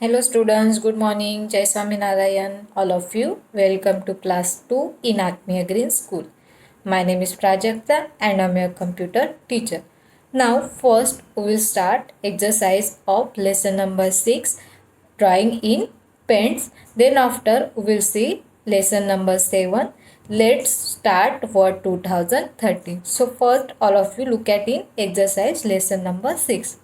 Hello students, good morning. Jai Swaminarayan, all of you. Welcome to class 2 in Atmiya Green School. My name is Prajakta and I'm your computer teacher. Now first we will start exercise of lesson number 6, drawing in pens. Then after we will see lesson number 7. Let's start for 2013. So first all of you look at in exercise lesson number 6.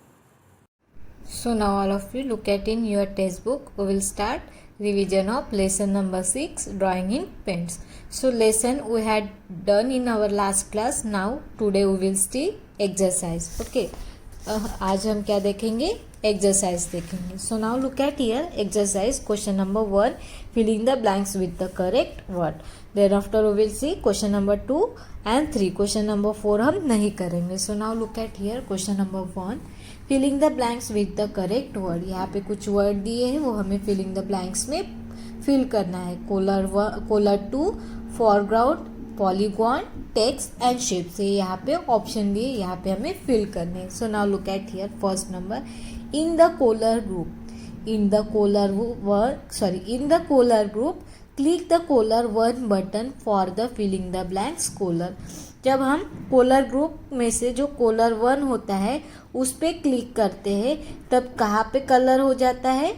So now all of you look at in your textbook. We will start revision of lesson number 6, drawing in pens. So lesson we had done in our last class. Now today we will see exercise. Okay. आज हम क्या देखेंगे? Exercise देखेंगे. So now look at here exercise question number 1, filling the blanks with the correct word. Then after we will see question number 2 and 3. Question number 4 हम नहीं करेंगे. So now look at here question number 1, filling the blanks with the correct word. यहाँ पे कुछ word दिए हैं, वो हमें फिलिंग द ब्लैंक्स में फिल करना है. Colour 2, foreground, polygon, text and shape से यहाँ पे ऑप्शन दिए, यहाँ पे हमें फिल करने हैं. So now look at here first number, in the colour group. In the colour group click the colour 1 button for the filling the blanks colour. जब हम कोलर ग्रुप में से जो कोलर 1 होता है उस पर क्लिक करते हैं तब कहाँ पे कलर हो जाता है?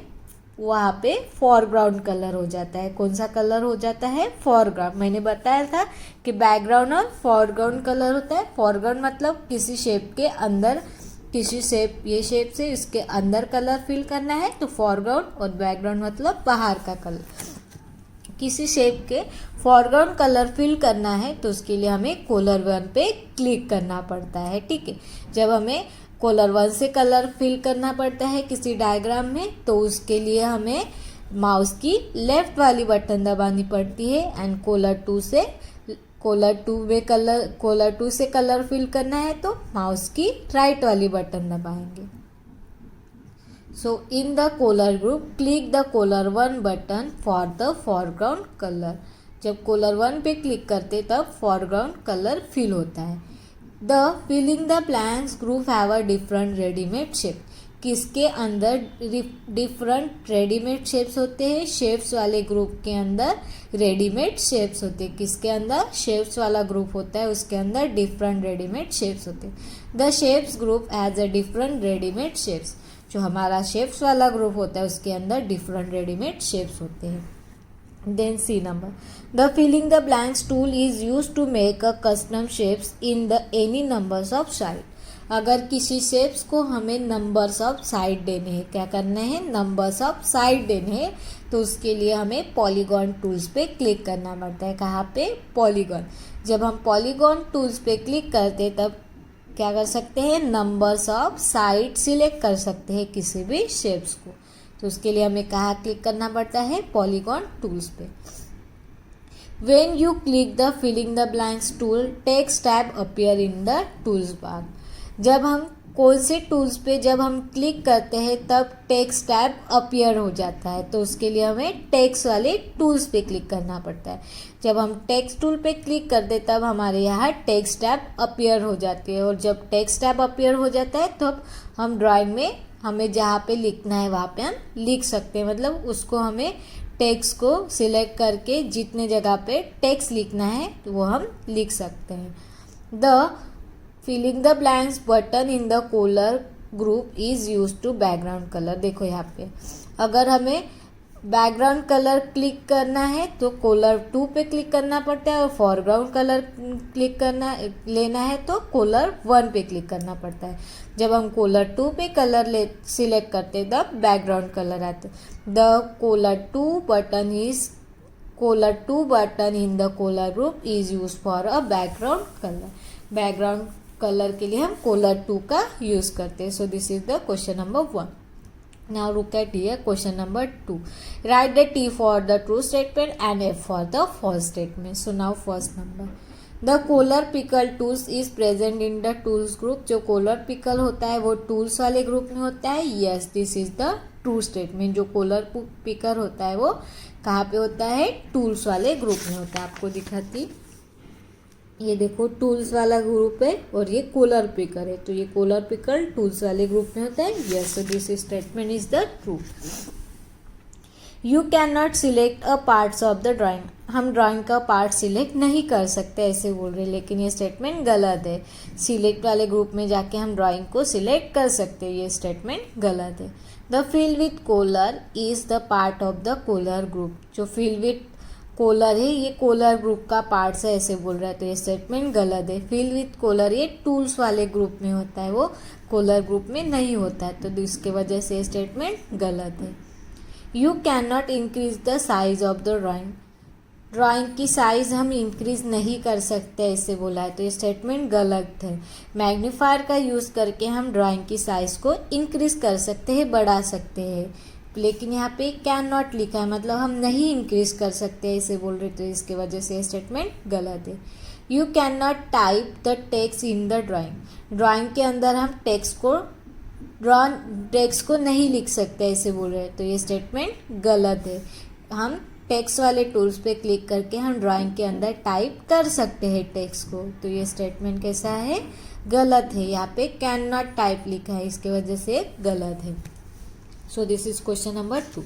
वहाँ पे फोरग्राउंड कलर हो जाता है. कौन सा कलर हो जाता है? फोरग्राउंड. मैंने बताया था कि बैकग्राउंड और फोरग्राउंड कलर होता है. फोरग्राउंड मतलब किसी शेप के अंदर, किसी शेप, ये शेप से इसके अंदर कलर फिल करना है तो फोरग्राउंड, और बैकग्राउंड मतलब बाहर का कलर. किसी शेप के फोरग्राउंड कलर फिल करना है तो उसके लिए हमें कोलर 1 पे क्लिक करना पड़ता है. ठीक है. जब हमें कोलर 1 से कलर फिल करना पड़ता है किसी डायग्राम में तो उसके लिए हमें माउस की लेफ्ट वाली बटन दबानी पड़ती है. एंड कोलर 2 से कलर फिल करना है तो माउस की राइट वाली बटन दबाएंगे. So in the colour group click the colour 1 button for the foreground colour. जब कोलर 1 पे क्लिक करते तब फोरग्राउंड कलर फिल होता है. The filling the blanks group have a different readymade shape. किसके अंदर डिफरेंट रेडीमेड शेप्स होते हैं? शेप्स वाले ग्रुप के अंदर रेडीमेड शेप्स होते हैं. किसके अंदर? शेप्स वाला ग्रुप होता है उसके अंदर डिफरेंट रेडीमेड शेप्स होते हैं. The shapes group has a different readymade shapes. जो हमारा शेप्स वाला ग्रुप होता है उसके अंदर डिफरेंट रेडीमेड शेप्स होते हैं. Then C number, the filling the blanks tool is used to make a custom shapes in the any numbers of side. अगर किसी शेप्स को हमें नंबर्स ऑफ साइड देने हैं, क्या करना है? नंबर्स ऑफ साइड देने हैं तो उसके लिए हमें पॉलीगॉन टूल्स पे क्लिक करना पड़ता है. कहाँ पे? पॉलीगॉन. जब हम पॉलीगॉन टूल्स पे क्लिक करते तब क्या कर सकते हैं? नंबर्स ऑफ साइड सिलेक्ट कर सकते हैं किसी भी शेप्स को. तो उसके लिए हमें कहाँ क्लिक करना पड़ता है? पॉलीगॉन टूल्स पे. When you click the filling the blanks tool text tab appear in the tools bar. जब हम कौन से टूल्स पे जब हम क्लिक करते हैं तब टेक्स्ट टैब अपीयर हो जाता है तो उसके लिए हमें टेक्स्ट वाले टूल्स पे क्लिक करना पड़ता है. जब हम टेक्स्ट टूल पे क्लिक करते तब हमारे यहाँ टेक्स्ट टैब अपीयर हो जाती है. और जब टेक्स्ट टैब अपीयर हो जाता है तब हम ड्राइंग में हमें जहाँ पे लिखना है वहाँ पे हम लिख सकते हैं. मतलब उसको हमें टेक्स्ट को सिलेक्ट करके जितने जगह पे टेक्स्ट लिखना है तो वो हम लिख सकते हैं. The filling the blanks button in the colour group is use to background colour. देखो यहाँ पे अगर हमें बैकग्राउंड कलर क्लिक करना है तो कोलर 2 पे क्लिक करना पड़ता है, और फोरग्राउंड कलर लेना है तो कोलर 1 पे क्लिक करना पड़ता है. जब हम कोलर 2 पे कलर सिलेक्ट करते तब बैकग्राउंड कलर आते. The colour 2 button in the colour group is use for a background colour. Background colour के लिए हम कोलर 2 का यूज करते हैं. So this is the question number 1. Now look at here question number 2. Write the T for the true statement and F for the false statement. So now first number, the color pickle tools is present in the tools group. जो color pickle होता है वो tools वाले group में होता है. Yes, this is the true statement. जो color picker होता है वो कहाँ पे होता है? tools वाले ग्रुप में होता है. आपको दिखाती, ये देखो टूल्स वाला ग्रुप है और ये कोलर पिकर है तो ये कोलर पिकर टूल्स वाले ग्रुप में होता है. Yes, so this statement is the true. You can not select a parts of the drawing, हम ड्राइंग का पार्ट सिलेक्ट नहीं कर सकते ऐसे बोल रहे, लेकिन ये स्टेटमेंट गलत है। सिलेक्ट वाले ग्रुप में जाके हम ड्राइंग को सिलेक्ट कर सकते हैं, ये स्टेटमेंट गलत है। The field with colour is the part of the colour group, जो फील्ड विथ कोलर है ये कोलर ग्रुप का पार्ट है ऐसे बोल रहा है, तो ये स्टेटमेंट गलत है। फील्ड विथ कोलर ये टूल्स वाले ग्रुप में होता है, वो कोलर ग्रुप में नहीं होता है, तो इसके वजह से स्टेटमेंट गलत है। You can not increase the size of the drawing, drawing की साइज हम इंक्रीज नहीं कर सकते ऐसे बोला है, तो ये स्टेटमेंट गलत है। मैग्नीफायर का यूज़ करके हम ड्राइंग की साइज को इंक्रीज कर सकते हैं, बढ़ा सकते हैं, लेकिन यहाँ पे कैन नॉट लिखा है, मतलब हम नहीं इंक्रीज कर सकते ऐसे बोल रहे, तो इसके वजह से स्टेटमेंट गलत है। You can not type the text in the drawing, drawing के अंदर हम टेक्स्ट को नहीं लिख सकते ऐसे बोल रहे हैं, तो ये स्टेटमेंट गलत है। हम टेक्स्ट वाले टूल्स पे क्लिक करके हम ड्राइंग के अंदर टाइप कर सकते हैं टेक्स्ट को, तो ये स्टेटमेंट कैसा है, गलत है। यहाँ पे कैन नॉट टाइप लिखा है, इसके वजह से गलत है। So this is question number 2।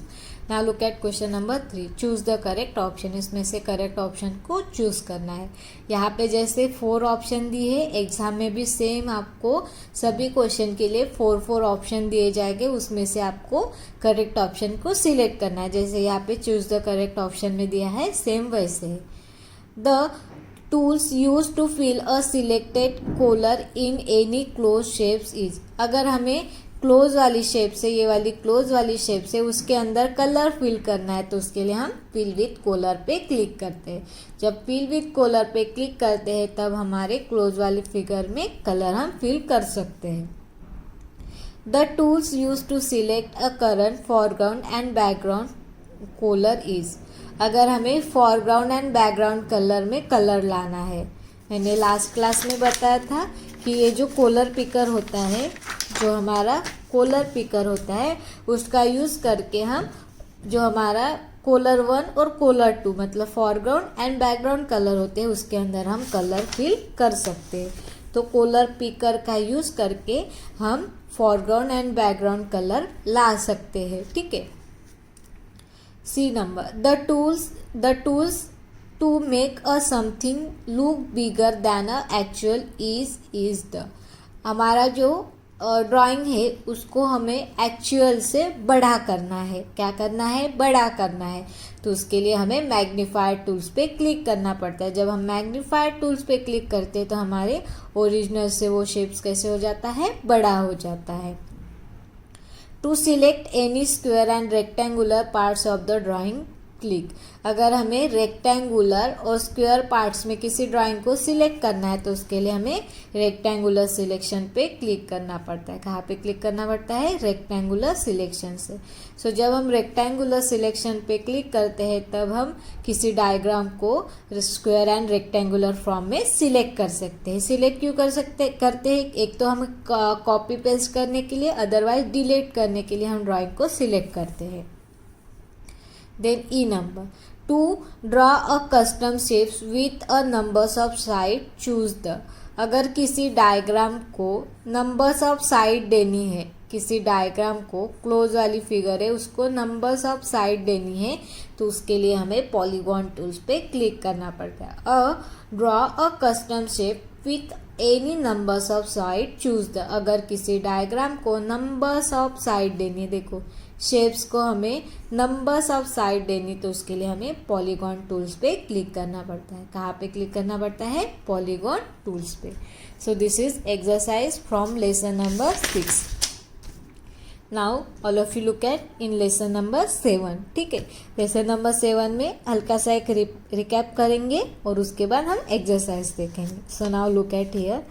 Now look eight question number 3, choose the correct option, इसमें से करेक्ट ऑप्शन को चूज करना है। यहाँ पे जैसे 4 ऑप्शन दिए है, एग्जाम में भी सेम आपको सभी क्वेश्चन के लिए 4 ऑप्शन दिए जाएंगे, उसमें से आपको करेक्ट ऑप्शन को सिलेक्ट करना है। जैसे यहाँ पे चूज द करेक्ट ऑप्शन में दिया है, सेम वैसे है। The tools use to fill a selected colour in any close shapes is, अगर हमें क्लोज वाली शेप से, ये वाली क्लोज वाली शेप से उसके अंदर कलर फिल करना है, तो उसके लिए हम फिल विथ कोलर पे क्लिक करते हैं। जब फिल विथ कोलर पे क्लिक करते हैं तब हमारे क्लोज वाली फिगर में कलर हम फिल कर सकते हैं। The tools use to select a current foreground and background colour is, अगर हमें फोरग्राउंड एंड बैकग्राउंड कलर में कलर लाना है, मैंने लास्ट क्लास में बताया था कि ये जो कोलर पिकर होता है, जो हमारा कोलर पिकर होता है, उसका यूज़ करके हम जो हमारा कोलर 1 और कोलर 2 मतलब फॉरग्राउंड एंड बैकग्राउंड कलर होते हैं, उसके अंदर हम कलर फिल कर सकते हैं। तो कोलर पिकर का यूज़ करके हम फॉरग्राउंड एंड बैकग्राउंड कलर ला सकते हैं, ठीक है। C number, the tools to make a something look bigger than a actual is the, हमारा जो ड्राइंग है उसको हमें एक्चुअल से बड़ा करना है। क्या करना है, बड़ा करना है, तो उसके लिए हमें मैग्नीफायर टूल्स पे क्लिक करना पड़ता है। जब हम मैग्नीफायर टूल्स पे क्लिक करते हैं तो हमारे ओरिजिनल से वो शेप्स कैसे हो जाता है, बड़ा हो जाता है। To select any square and rectangular parts of the drawing click, अगर हमें रेक्टेंगुलर और स्क्वायर पार्ट्स में किसी ड्राइंग को सिलेक्ट करना है तो उसके लिए हमें रेक्टेंगुलर सिलेक्शन पे क्लिक करना पड़ता है। कहाँ पे क्लिक करना पड़ता है, रेक्टेंगुलर सिलेक्शन से। सो जब हम रेक्टेंगुलर सिलेक्शन पे क्लिक करते हैं तब हम किसी डायग्राम को स्क्वायर एंड रेक्टेंगुलर फॉर्म में सिलेक्ट कर सकते हैं। सिलेक्ट क्यों करते हैं, एक तो हम कॉपी पेस्ट करने के लिए, अदरवाइज डिलीट करने के लिए हम ड्राइंग को सिलेक्ट करते हैं। Then E number, to draw a custom shapes with a numbers of side, choose the, अगर किसी डायग्राम को नंबर्स ऑफ साइड देनी है, किसी डायग्राम को क्लोज वाली फिगर है उसको नंबर्स ऑफ साइड देनी है, तो उसके लिए हमें पॉलीगॉन टूल्स पे क्लिक करना पड़ता है। Draw a custom shape with any numbers of side, choose the, अगर किसी डायग्राम को नंबर्स ऑफ साइड देनी है, देखो शेप्स को हमें नंबर्स ऑफ साइड देनी, तो उसके लिए हमें पॉलीगॉन टूल्स पे क्लिक करना पड़ता है। कहाँ पे क्लिक करना पड़ता है, पॉलीगॉन टूल्स पे। सो this is exercise from lesson number 6। Now all of you look at in lesson number 7, ठीक है। लेसन नंबर 7 में हल्का सा एक रिकैप करेंगे और उसके बाद हम एक्सरसाइज देखेंगे। So now look at here,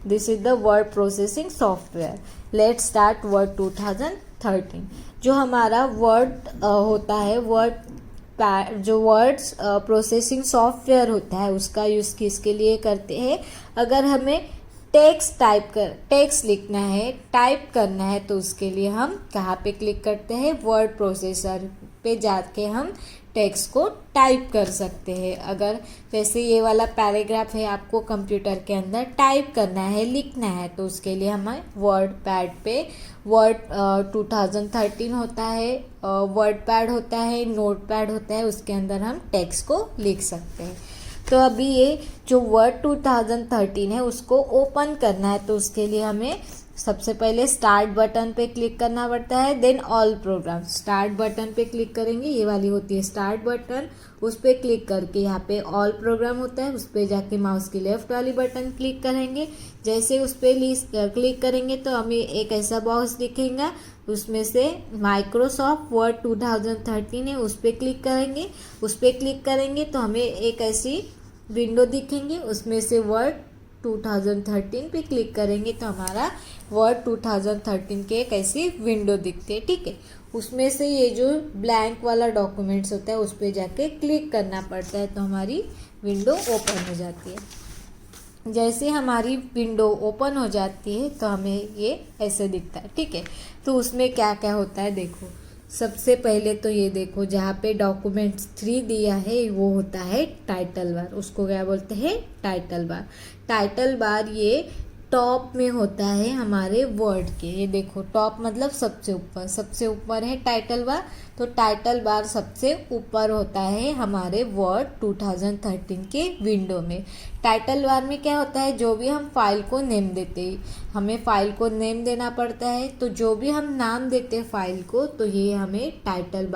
this is the word processing software. Let's start word 2013। जो हमारा वर्ड होता है, जो वर्ड्स प्रोसेसिंग सॉफ्टवेयर होता है उसका यूज़ किसके लिए करते हैं, अगर हमें टेक्स्ट लिखना है, टाइप करना है, तो उसके लिए हम कहाँ पे क्लिक करते हैं, वर्ड प्रोसेसर पे जाके हम टेक्स्ट को टाइप कर सकते हैं। अगर जैसे ये वाला पैराग्राफ है, आपको कंप्यूटर के अंदर टाइप करना है, लिखना है, तो उसके लिए हमें वर्ड पैड पे वर्ड 2013 होता है, वर्ड पैड होता है, नोट पैड होता है, उसके अंदर हम टेक्स्ट को लिख सकते हैं। तो अभी ये जो वर्ड 2013 है उसको ओपन करना है, तो उसके लिए हमें सबसे पहले स्टार्ट बटन पे क्लिक करना पड़ता है, then all program. Start button पे क्लिक करेंगे, ये वाली होती है स्टार्ट बटन, उस पर क्लिक करके यहाँ पे ऑल प्रोग्राम होता है, उस पर जाके माउस की लेफ्ट वाली बटन क्लिक करेंगे। जैसे उस पर क्लिक करेंगे तो हमें एक ऐसा बॉक्स दिखेगा, उसमें से माइक्रोसॉफ्ट वर्ड 2013 है, उस पर क्लिक करेंगे। उस पर क्लिक करेंगे तो हमें एक ऐसी विंडो दिखेंगे, उसमें से वर्ड 2013 पे क्लिक करेंगे तो हमारा वर्ड 2013 के एक ऐसी विंडो दिखती है। ठीक है, उसमें से ये जो ब्लैंक वाला डॉक्यूमेंट्स होता है उस पर जाके क्लिक करना पड़ता है, तो हमारी विंडो ओपन हो जाती है। जैसे हमारी विंडो ओपन हो जाती है तो हमें ये ऐसे दिखता है। ठीक है, तो उसमें क्या क्या होता है देखो। सबसे पहले तो ये देखो, जहाँ पे डॉक्यूमेंट्स 3 दिया है वो होता है टाइटल बार, उसको क्या बोलते हैं, टाइटल बार। टाइटल बार ये टॉप में होता है हमारे वर्ड के, ये देखो टॉप मतलब सबसे ऊपर, सबसे ऊपर है टाइटल बार, तो टाइटल बार सबसे ऊपर होता है हमारे वर्ड 2013 के विंडो में। टाइटल बार में क्या होता है, जो भी हम फाइल को नेम देते हैं, हमें फाइल को नेम देना पड़ता है, तो जो भी हम नाम देते हैं फाइल को, तो ये हमें टाइटल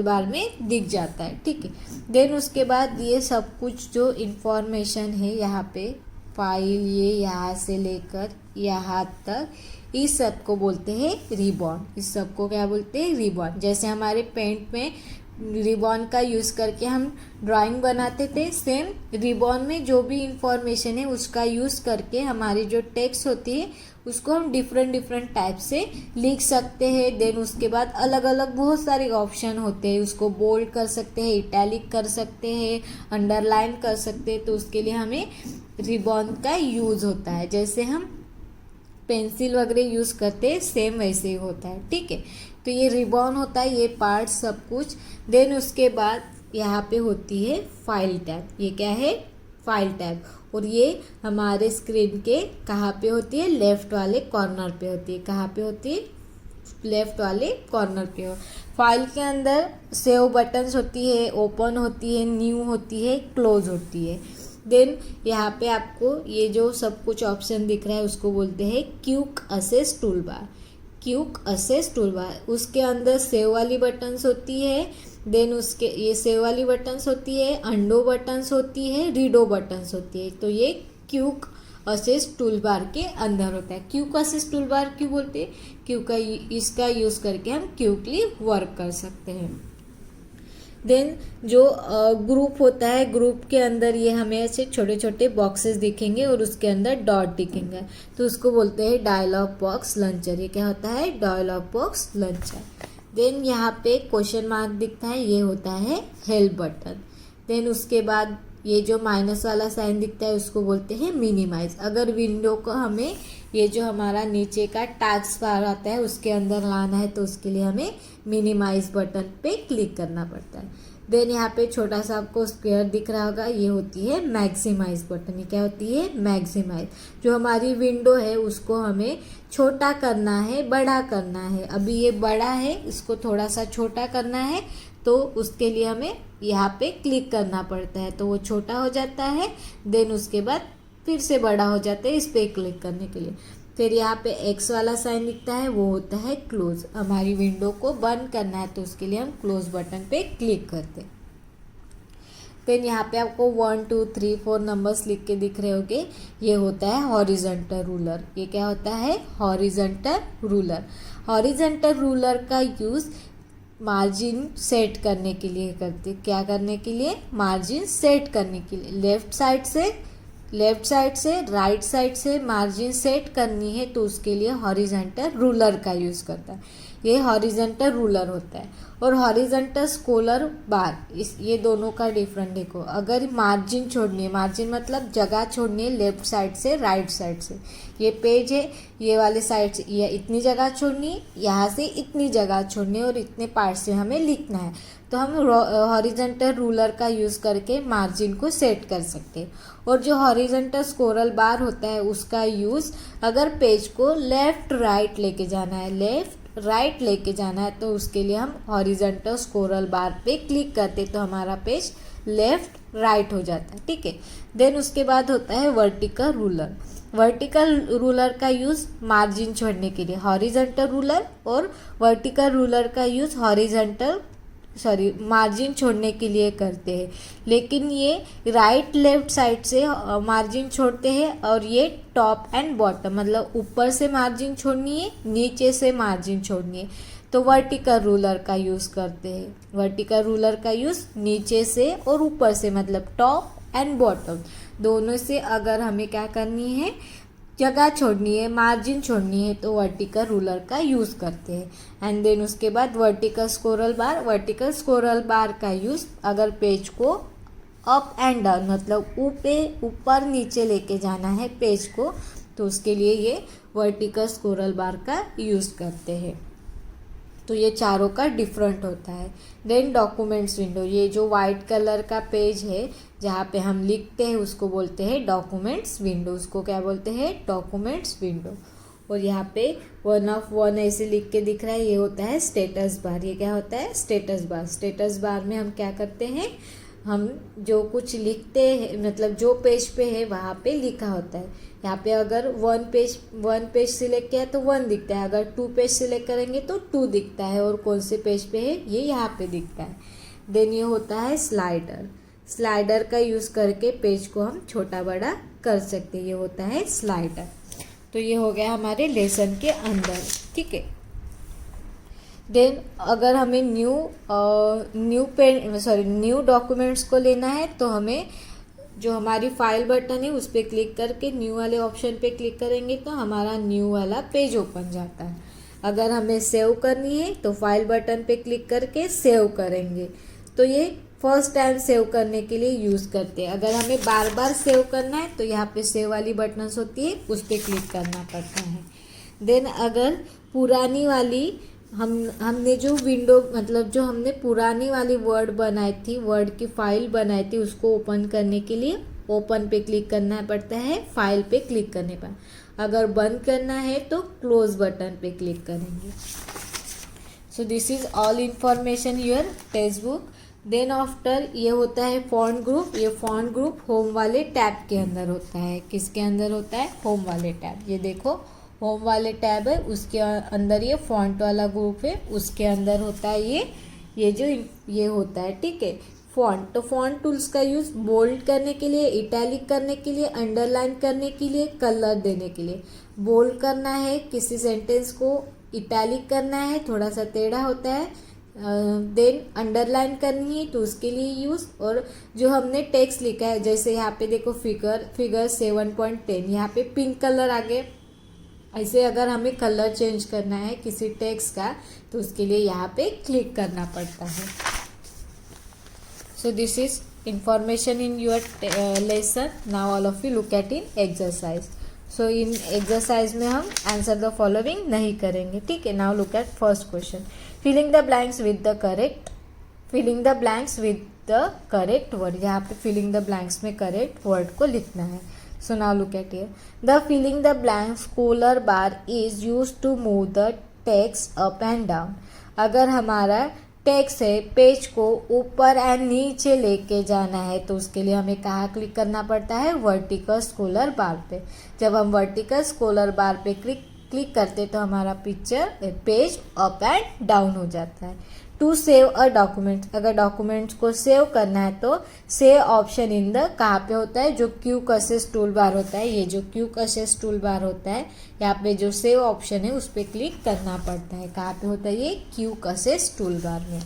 बार में दिख जाता है। ठीक है, देन उसके बाद ये सब कुछ जो इन्फॉर्मेशन है यहाँ पे, फाइल ये यहाँ से लेकर यहाँ तक, इस सब को बोलते हैं रिबॉन। इस सब को क्या बोलते हैं, रिबॉन। जैसे हमारे पेंट में रिबॉन का यूज़ करके हम ड्राइंग बनाते थे, सेम रिबॉन में जो भी इंफॉर्मेशन है उसका यूज़ करके हमारी जो टेक्स्ट होती है उसको हम डिफरेंट टाइप से लिख सकते हैं। देन उसके बाद अलग अलग बहुत सारे ऑप्शन होते हैं, उसको बोल्ड कर सकते हैं, इटैलिक कर सकते हैं, अंडरलाइन कर सकते हैं, तो उसके लिए हमें रिबॉन का यूज़ होता है। जैसे हम पेंसिल वगैरह यूज़ करते हैं सेम वैसे ही होता है। ठीक है, तो ये रिबॉन होता है, ये पार्ट सब कुछ। देन उसके बाद यहाँ पे होती है फाइल टैब, ये क्या है, फाइल टैब, और ये हमारे स्क्रीन के कहाँ पे होती है, लेफ्ट वाले कॉर्नर पे होती है। कहाँ पे होती है, लेफ्ट वाले कॉर्नर पे हो। फाइल के अंदर सेव बटन्स होती है, ओपन होती है, न्यू होती है, क्लोज होती है। देन यहाँ पे आपको ये जो सब कुछ ऑप्शन दिख रहा है उसको बोलते हैं quick assess tool bar. Quick assess tool bar, उसके अंदर सेव वाली बटन्स होती है, देन उसके ये सेव वाली बटन्स होती है, अंडो बटन्स होती है, रीडो बटन्स होती है, तो ये क्विक असेस टूल बार के अंदर होता है। क्विक असेस टूल बार क्यों बोलते हैं, क्योंकि इसका यूज़ करके हम क्विकली वर्क कर सकते हैं। देन जो ग्रुप होता है, ग्रुप के अंदर ये हमें ऐसे छोटे छोटे बॉक्सेस दिखेंगे और उसके अंदर डॉट दिखेंगे, तो उसको बोलते हैं डायलॉग बॉक्स लॉन्चर। ये क्या होता है, डायलॉग बॉक्स लॉन्चर। देन यहाँ पे क्वेश्चन मार्क दिखता है, ये होता है हेल्प बटन। देन उसके बाद ये जो माइनस वाला साइन दिखता है उसको बोलते हैं मिनिमाइज। अगर विंडो को हमें ये जो हमारा नीचे का टास्क बार आता है उसके अंदर लाना है तो उसके लिए हमें मिनिमाइज बटन पे क्लिक करना पड़ता है। देन यहाँ पे छोटा सा आपको स्क्वायर दिख रहा होगा, ये होती है मैक्सिमाइज बटन। ये क्या होती है, मैक्सिमाइज। जो हमारी विंडो है उसको हमें छोटा करना है, बड़ा करना है। अभी ये बड़ा है, इसको थोड़ा सा छोटा करना है, तो उसके लिए हमें यहाँ पे क्लिक करना पड़ता है, तो वो छोटा हो जाता है। देन उसके बाद फिर से बड़ा हो जाता है इस पर क्लिक करने के लिए। फिर यहाँ पे एक्स वाला साइन दिखता है, वो होता है क्लोज। हमारी विंडो को बंद करना है तो उसके लिए हम क्लोज बटन पे क्लिक करते हैं। देन यहाँ पे आपको 1 2 3 4 नंबर्स लिख के दिख रहे होंगे, ये होता है हॉरिजॉन्टल रूलर। ये क्या होता है, हॉरिजॉन्टल रूलर। हॉरिजॉन्टल रूलर का यूज़ मार्जिन सेट करने के लिए करते। क्या करने के लिए, मार्जिन सेट करने के लिए। लेफ्ट साइड से राइट साइड से मार्जिन सेट करनी है तो उसके लिए हॉरिजॉन्टल रूलर का यूज़ करता है। ये हॉरिजेंटल रूलर होता है। और हॉरिजेंटल स्कोलर बार, इस ये दोनों का डिफरेंट देखो। अगर मार्जिन छोड़नी है, मार्जिन मतलब जगह छोड़नी है लेफ्ट साइड से राइट साइड से, ये पेज है ये वाले साइड से ये इतनी जगह छोड़नी है, यहाँ से इतनी जगह छोड़नी है और इतने पार्ट से हमें लिखना है, तो हम हॉरिजेंटल रूलर का यूज़ करके मार्जिन को सेट कर सकते हैं। और जो हॉरिजेंटल स्कोरल बार होता है उसका यूज़ अगर पेज को लेफ्ट राइट लेके जाना है, लेफ्ट राइट लेके जाना है, तो उसके लिए हम हॉरिजेंटल स्कोरल बार पे क्लिक करते तो हमारा पेज लेफ्ट राइट हो जाता है, ठीक है। देन उसके बाद होता है वर्टिकल रूलर। वर्टिकल रूलर का यूज़ मार्जिन छोड़ने के लिए, हॉरिजेंटल रूलर और वर्टिकल रूलर का यूज़ मार्जिन छोड़ने के लिए करते हैं। लेकिन ये राइट लेफ्ट साइड से मार्जिन छोड़ते हैं और ये टॉप एंड बॉटम मतलब ऊपर से मार्जिन छोड़नी है, नीचे से मार्जिन छोड़नी है, तो वर्टिकल रूलर का यूज़ करते हैं। वर्टिकल रूलर का यूज़ नीचे से और ऊपर से मतलब टॉप एंड बॉटम दोनों से अगर हमें क्या करनी है, जगह छोड़नी है, मार्जिन छोड़नी है, तो वर्टिकल रूलर का यूज़ करते हैं। एंड देन उसके बाद वर्टिकल स्कोरल बार। वर्टिकल स्कोरल बार का यूज़ अगर पेज को अप एंड डाउन मतलब ऊपर नीचे लेके जाना है पेज को, तो उसके लिए ये वर्टिकल स्कोरल बार का यूज़ करते हैं। तो ये चारों का डिफरेंट होता है। देन डॉक्यूमेंट्स विंडो, ये जो वाइट कलर का पेज है जहाँ पे हम लिखते हैं उसको बोलते हैं डॉक्यूमेंट्स विंडो। उसको क्या बोलते हैं, डॉक्यूमेंट्स विंडो। और यहाँ पे 1 ऐसे लिख के दिख रहा है, ये होता है स्टेटस बार। ये क्या होता है, स्टेटस बार। स्टेटस बार में हम क्या करते हैं, हम जो कुछ लिखते हैं मतलब जो पेज पे है वहाँ पे लिखा होता है। यहाँ पे अगर 1 पेज सिलेक्ट किया तो 1 दिखता है, अगर 2 पेज सिलेक्ट करेंगे तो 2 दिखता है, और कौन से पेज पे है ये यहाँ पे दिखता है। देन ये होता है स्लाइडर। स्लाइडर का यूज़ करके पेज को हम छोटा बड़ा कर सकते हैं, ये होता है स्लाइडर। तो ये हो गया हमारे लेसन के अंदर, ठीक है। देन अगर हमें न्यू डॉक्यूमेंट्स को लेना है तो हमें जो हमारी फाइल बटन है उस पर क्लिक करके न्यू वाले ऑप्शन पे क्लिक करेंगे तो हमारा न्यू वाला पेज ओपन जाता है। अगर हमें सेव करनी है तो फाइल बटन पे क्लिक करके सेव करेंगे, तो ये फर्स्ट टाइम सेव करने के लिए यूज़ करते हैं। अगर हमें बार बार सेव करना है तो यहाँ पे सेव वाली बटन्स होती है उस पर क्लिक करना पड़ता है। देन अगर पुरानी वाली हमने जो विंडो मतलब जो हमने पुरानी वाली वर्ड बनाई थी, वर्ड की फाइल बनाई थी, उसको ओपन करने के लिए ओपन पे क्लिक करना पड़ता है, फाइल पे क्लिक करने पर। अगर बंद करना है तो क्लोज बटन पे क्लिक करेंगे। So this is all information your text book. Then after ये होता है फॉन्ट ग्रुप। ये फॉन्ट ग्रुप होम वाले टैब के अंदर होता है। किसके अंदर होता है, होम वाले टैब। ये देखो होम वाले टैब है, उसके अंदर ये फॉन्ट वाला ग्रुप है, उसके अंदर होता है ये होता है, ठीक है, फॉन्ट। तो फॉन्ट टूल्स का यूज़ बोल्ड करने के लिए, इटैलिक करने के लिए, अंडरलाइन करने के लिए, कलर देने के लिए। बोल्ड करना है, किसी सेंटेंस को इटैलिक करना है, थोड़ा सा टेढ़ा होता है। देन अंडरलाइन करनी है तो उसके लिए यूज़। और जो हमने टेक्स्ट लिखा है, जैसे यहाँ पे देखो फिगर 7.10, यहाँ पे पिंक कलर आ गया। ऐसे अगर हमें कलर चेंज करना है किसी टेक्स्ट का तो उसके लिए यहाँ पे क्लिक करना पड़ता है। So this is information in your lesson. Now all of you look at in exercise. So in exercise में हम आंसर द फॉलोइंग नहीं करेंगे, ठीक है। Now look at first question, filling the blanks with the correct word. यहाँ पे filling the blanks में correct word को लिखना है। So now look at here. The filling the blanks color bar is used to move the text up and down. अगर हमारा text है page को ऊपर एंड नीचे लेके जाना है तो उसके लिए हमें कहाँ क्लिक करना पड़ता है, वर्टिकल स्क्रोलर बार पे। जब हम वर्टिकल स्क्रोलर बार पे क्लिक करते तो हमारा पेज अप एंड डाउन हो जाता है। टू सेव अ डॉक्यूमेंट, अगर डॉक्यूमेंट्स को सेव करना है तो सेव ऑप्शन इन द कहाँ पे होता है, जो क्यू कसेस टूल बार होता है। ये जो क्यू कसेस टूल बार होता है यहाँ पे जो सेव ऑप्शन है उस पर क्लिक करना पड़ता है। कहाँ पे होता है ये, क्यू कसेस टूल बार में।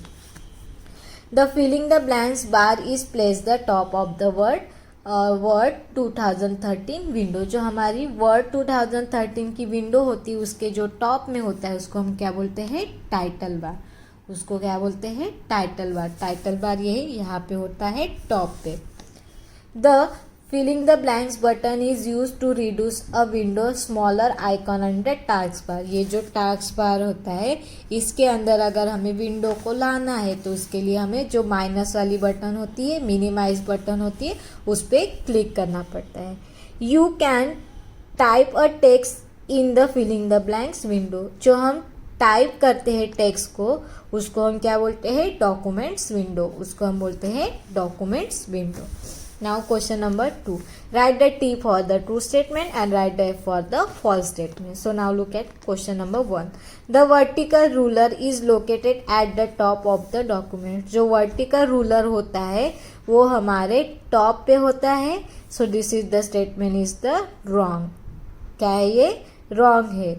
The filling the blanks bar is place the top of the Word. Word 2013 window. जो हमारी वर्ड 2013 की विंडो होती है उसके जो टॉप में होता है उसको हम क्या बोलते हैं, टाइटल बार। उसको क्या बोलते हैं, टाइटल बार। टाइटल बार यही यहाँ पे होता है टॉप पे। The filling the blanks button is use to reduce a window smaller icon under task bar. ये जो टास्क बार होता है इसके अंदर अगर हमें विंडो को लाना है तो उसके लिए हमें जो माइनस वाली बटन होती है, मिनिमाइज बटन होती है, उस पर क्लिक करना पड़ता है। You can type a text in the filling the blanks window. जो हम टाइप करते हैं टेक्स्ट को उसको हम क्या बोलते हैं, डॉक्यूमेंट्स विंडो। उसको हम बोलते हैं documents window. Now question number 2. Write the T for the true statement and write the F for the false statement. So now look at question number 1. The vertical ruler is located at the top of the document. जो vertical ruler होता है वो हमारे top पे होता है. So this is the statement is the wrong. क्या है ये, wrong है.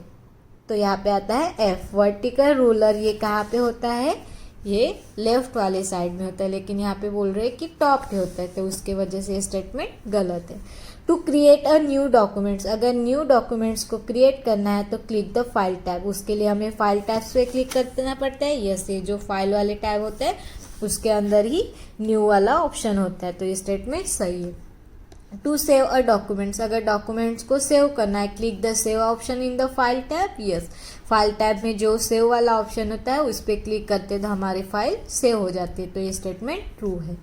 तो यहाँ पे आता है F. Vertical ruler ये कहाँ पे होता है, ये लेफ्ट वाले साइड में होता है, लेकिन यहाँ पे बोल रहे हैं कि टॉप पे होता है, तो उसके वजह से ये स्टेटमेंट गलत है। To create a new documents, अगर न्यू डॉक्यूमेंट्स को क्रिएट करना है तो क्लिक द फाइल टैब। उसके लिए हमें फाइल टैब्स पे क्लिक करना पड़ता है। यस, ये जो फाइल वाले टैब होते हैं उसके अंदर ही न्यू वाला ऑप्शन होता है, तो ये स्टेटमेंट सही है। टू सेव अ डॉक्यूमेंट्स, अगर डॉक्यूमेंट्स को सेव करना है click the save option in the file tab. Yes, file tab में जो सेव वाला ऑप्शन होता है उस पर क्लिक करते तो हमारी फाइल सेव हो जाती है, तो ये स्टेटमेंट ट्रू है।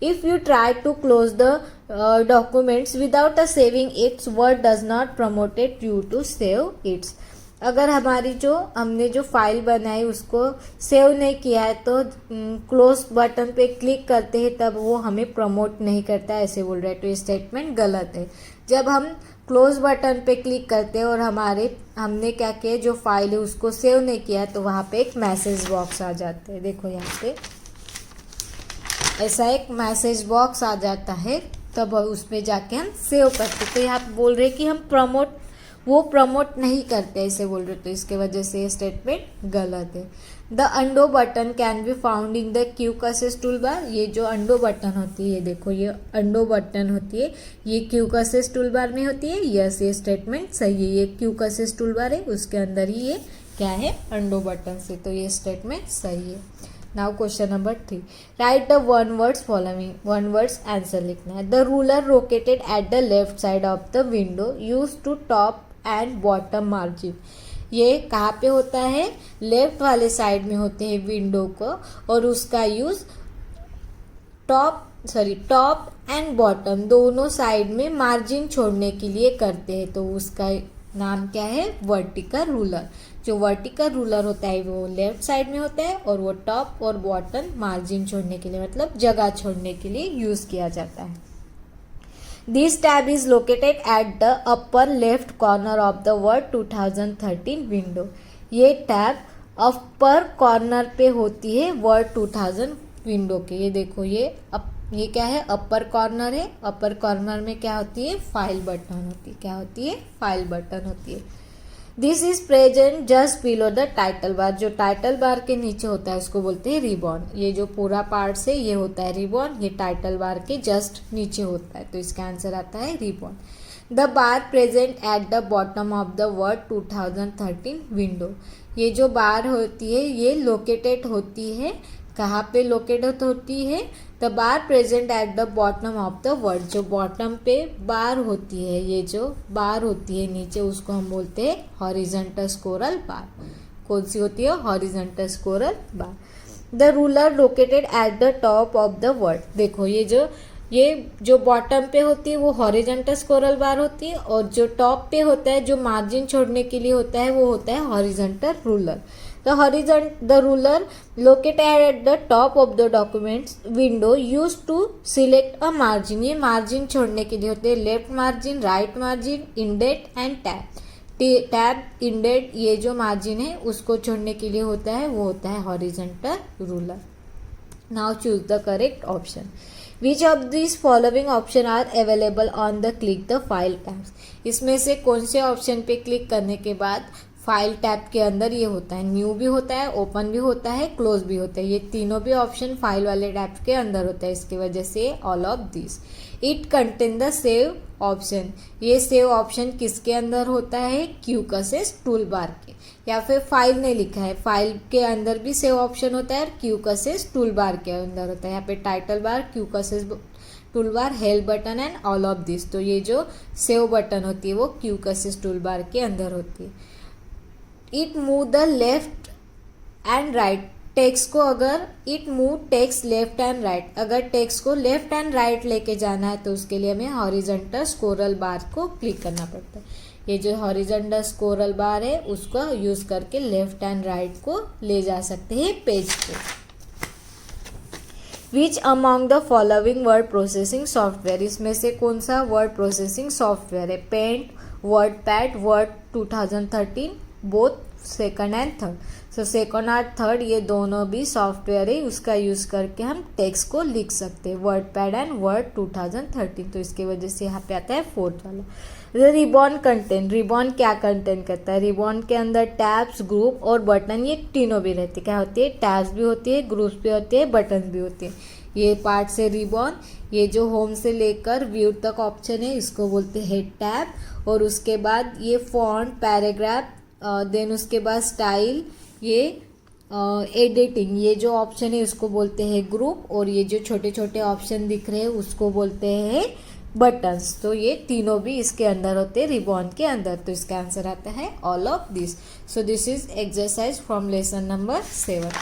If you try to close the documents without a saving its, Word does not promoted you to save its. अगर हमारी जो हमने जो फाइल बनाई उसको सेव नहीं किया है तो क्लोज बटन पे क्लिक करते हैं तब वो हमें प्रमोट नहीं करता है, ऐसे बोल रहे हैं, तो ये स्टेटमेंट गलत है। जब हम क्लोज बटन पे क्लिक करते हैं और हमने क्या किया, जो फाइल है उसको सेव नहीं किया तो वहाँ पे एक मैसेज बॉक्स आ जाता है। देखो यहाँ पे ऐसा एक मैसेज बॉक्स आ जाता है, तब उस पर जाके हम सेव करते। तो यहाँ पे बोल रहे कि हम प्रमोट नहीं करते, ऐसे बोल रहे, तो इसके वजह से ये स्टेटमेंट गलत है। The undo button can be found in the quick assess tool bar. ये जो अंडो बटन होती है, देखो ये अंडो बटन होती है, ये क्विक असेस टूल बार में होती है। यस, ये स्टेटमेंट सही है, ये क्विक असेस टूल बार है उसके अंदर ही ये क्या है, अंडो बटन से, तो ये स्टेटमेंट सही है। Now question number 3, write the one words following, one words answer लिखना है। The ruler located at the left side of the window use to top and bottom margin. ये कहाँ पे होता है, लेफ्ट वाले साइड में होते हैं विंडो को, और उसका यूज टॉप एंड बॉटम दोनों साइड में मार्जिन छोड़ने के लिए करते हैं, तो उसका नाम क्या है, वर्टिकल रूलर। जो वर्टिकल रूलर होता है वो लेफ्ट साइड में होता है और वो टॉप और बॉटम मार्जिन छोड़ने के लिए, मतलब जगह छोड़ने के लिए यूज किया जाता है। This tab is located at the upper left corner of the Word 2013 window. ये टैब अपर कॉर्नर पे होती है वर्ड 2000 विंडो के। ये देखो ये क्या है, अपर कॉर्नर है। अपर कॉर्नर में क्या होती है, फाइल बटन होती है। क्या होती है, फाइल बटन होती है। This is present just below the title bar. जो टाइटल बार के नीचे होता है उसको बोलते हैं रिबॉन। ये जो पूरा पार्ट से ये होता है रिबॉन, ये टाइटल बार के जस्ट नीचे होता है, तो इसका आंसर आता है ribbon. The bar present at the bottom of the Word 2013 window. ये जो बार होती है ये लोकेटेड होती है, कहाँ पे लोकेटेड होती है, the bar present at the bottom of the word. जो बॉटम पे बार होती है, ये जो बार होती है नीचे, उसको हम बोलते हैं हॉरिजॉन्टल स्क्रोल बार। कौन सी होती है, horizontal scroll bar. The ruler located at the top of the word. देखो ये जो बॉटम पे होती है वो हॉरिजॉन्टल स्क्रोल बार होती है, और जो टॉप पे होता है जो मार्जिन छोड़ने के लिए होता है वो होता है horizontal ruler. The ruler located at the top of the documents window used to select a margin. ये मार्जिन छोड़ने के लिए होते हैं left margin, right margin, indent and tab. Tab, indent, ये जो मार्जिन है उसको छोड़ने के लिए होता है वो होता है horizontal ruler. Now choose the correct option. Which of these following option are available on the click the file tabs? इसमें से कौन से ऑप्शन पे क्लिक करने के बाद फाइल टैब के अंदर ये होता है, न्यू भी होता है, ओपन भी होता है, क्लोज भी होता है, ये तीनों भी ऑप्शन फाइल वाले टैब के अंदर होता है, इसकी वजह से all of this. It contain the save option, ये सेव ऑप्शन किसके अंदर होता है, क्यूकसेस टूल बार के, या फिर फाइल ने लिखा है फाइल के अंदर भी सेव ऑप्शन होता है और क्यूकसेस टूल बार के अंदर होता है, यहाँ पे title bar, quick access tool bar, help button and all of this. तो ये जो सेव बटन होती है वो क्यूकसेस टूल बार के अंदर होती है। It move the left and right, text को अगर it move text left and right, अगर टेक्स्ट को लेफ्ट एंड राइट लेके जाना है तो उसके लिए हमें हॉरिजॉन्टल स्क्रोल बार को क्लिक करना पड़ता है। ये जो हॉरिजॉन्टल स्क्रोल बार है उसको यूज करके लेफ्ट एंड राइट को ले जा सकते हैं पेज पे। Which among the following word processing software, इसमें से कौन सा वर्ड प्रोसेसिंग सॉफ्टवेयर है, Paint, WordPad, Word 2013, both second and third. सो सेकंड और थर्ड ये दोनों भी सॉफ्टवेयर है, उसका यूज करके हम टेक्स्ट को लिख सकते हैं, वर्ड पैड एंड वर्ड 2013। तो इसकी वजह से यहाँ पे आता है फोर्थ वाला। रिबॉन कंटेंट, रिबॉन क्या कंटेंट करता है, रिबॉन के अंदर टैब्स, ग्रुप और बटन ये तीनों भी रहते हैं। क्या होती है, टैब्स भी होती है, ग्रुप्स भी होती है, बटन भी होती है। ये पार्ट से रिबॉन, ये जो होम से लेकर व्यू तक ऑप्शन है इसको बोलते हैं हेड टैब, और उसके बाद ये फॉन्ट, पैराग्राफ, देन उसके बाद स्टाइल, ये एडिटिंग, ये जो ऑप्शन है उसको बोलते हैं ग्रुप, और ये जो छोटे छोटे ऑप्शन दिख रहे हैं उसको बोलते हैं बटन्स। तो ये तीनों भी इसके अंदर होते हैं रिबॉन के अंदर। तो इसका आंसर आता है all of this. So this is exercise from lesson number 7।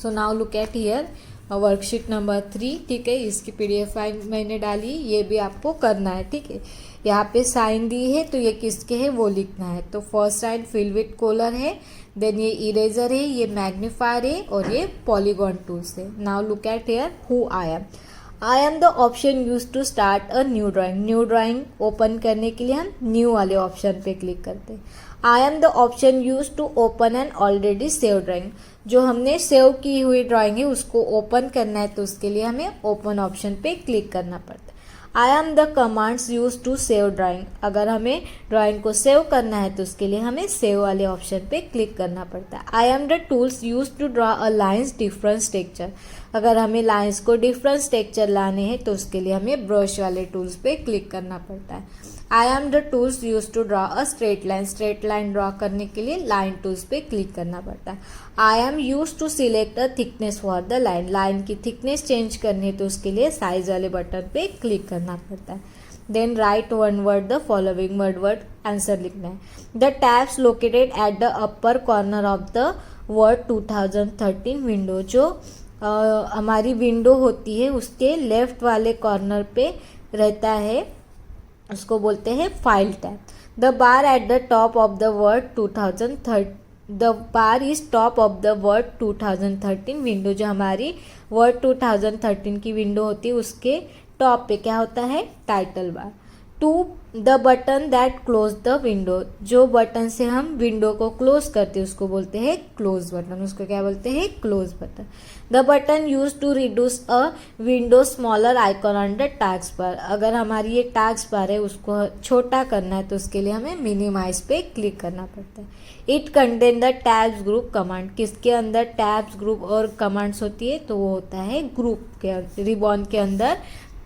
So now look at here worksheet number 3, ठीक है। इसकी PDF फाइल मैंने डाली, ये भी आपको करना है, ठीक है। यहाँ पे साइन दी है तो ये किसके है वो लिखना है। तो first sign fill with colour है, देन ये इरेजर है, ये मैग्नीफायर है और ये पॉलीगॉन टूल्स है। Now look at here who I am the option use to start a new drawing. New drawing open करने के लिए हम न्यू वाले ऑप्शन पे क्लिक करते हैं। I am the option use to open an already save drawing, जो हमने सेव की हुई ड्राइंग है उसको ओपन करना है तो उसके लिए हमें ओपन ऑप्शन पे क्लिक करना पड़ता है। I am the commands use to save drawing, अगर हमें ड्राइंग को सेव करना है तो उसके लिए हमें सेव वाले ऑप्शन पे क्लिक करना पड़ता है। I am the tools use to draw a lines different texture, अगर हमें लाइन्स को डिफरेंट टेक्सचर लाने हैं तो उसके लिए हमें ब्रश वाले टूल्स पे क्लिक करना पड़ता है। I am the tools use to draw a straight line, straight line draw करने के लिए लाइन टूल्स पे क्लिक करना पड़ता है। I am use to select a thickness for the line, line की थिकनेस चेंज करनी है तो उसके लिए साइज वाले बटन पे क्लिक करना पड़ता है। Then write one word the following word answer लिखना है। The tabs located at the upper corner of the Word 2013 window, जो हमारी विंडो होती है उसके लेफ्ट वाले कॉर्नर पे रहता है, उसको बोलते हैं file tab. The bar at the top of the Word 2013, the bar is top of the Word 2013 window, जो हमारी वर्ड 2013 की विंडो होती है उसके टॉप पे क्या होता है, title bar. To the button that close the window, जो बटन से हम विंडो को क्लोज करते हैं उसको बोलते हैं क्लोज बटन, उसको क्या बोलते हैं, close button. The button use to reduce a window smaller icon on the task bar, अगर हमारी ये टास्क बार है उसको छोटा करना है तो उसके लिए हमें मिनिमाइज पे क्लिक करना पड़ता है। It contain the tabs group command, किसके अंदर टैब्स ग्रुप और कमांड्स होती है तो वो होता है ग्रुप के, रिबॉन के अंदर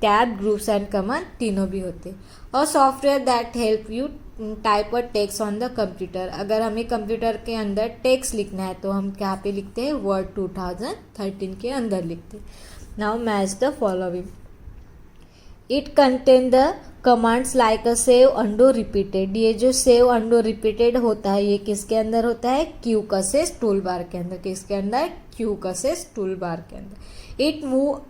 टैब, ग्रुप्स एंड कमांड तीनों भी होते हैं। और software that help you type a text on the computer, अगर हमें कंप्यूटर के अंदर टेक्स्ट लिखना है तो हम क्या पे लिखते हैं, वर्ड 2013 के अंदर लिखते हैं। Now match the following. It contain the commands like a save, undo, repeated, ये जो सेव, अंडो, रिपीटेड होता है ये किसके अंदर होता है, क्यूकसेस टूल बार के अंदर, किसके अंदर, क्यूकसेस टूल बार के अंदर। It move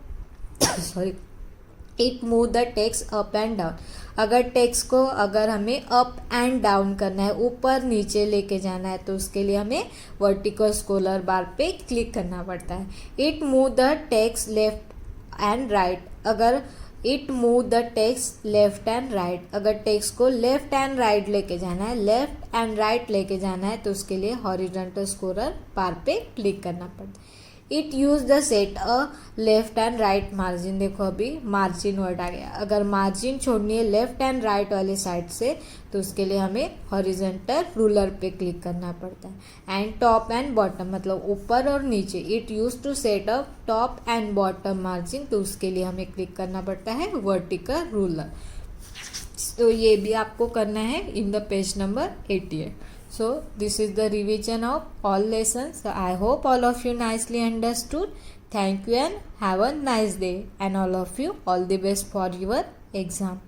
it move the text up and down, अगर टेक्स्ट को अगर हमें अप एंड डाउन करना है, ऊपर नीचे लेके जाना है तो उसके लिए हमें वर्टिकल स्क्रोलर बार पे क्लिक करना पड़ता है। It move the text left and right, अगर it move the text left and right, अगर टेक्स्ट को लेफ्ट एंड राइट लेके जाना है, लेफ्ट एंड राइट लेके जाना है तो उसके लिए हॉरिजॉन्टल स्क्रोलर बार पे क्लिक करना पड़ता है। It use the set a left and right margin. देखो अभी मार्जिन वर्ड आ गया। अगर मार्जिन छोड़नी है लेफ्ट एंड राइट वाले साइड से तो उसके लिए हमें हॉरिजेंटल रूलर पे क्लिक करना पड़ता है। एंड टॉप एंड बॉटम मतलब ऊपर और नीचे, it use to set up top and bottom margin, तो उसके लिए हमें क्लिक करना पड़ता है वर्टिकल रूलर। तो ये भी आपको करना है in the page number 88। So this is the revision of all lessons. So I hope all of you nicely understood. Thank you and have a nice day. And all of you, all the best for your exam.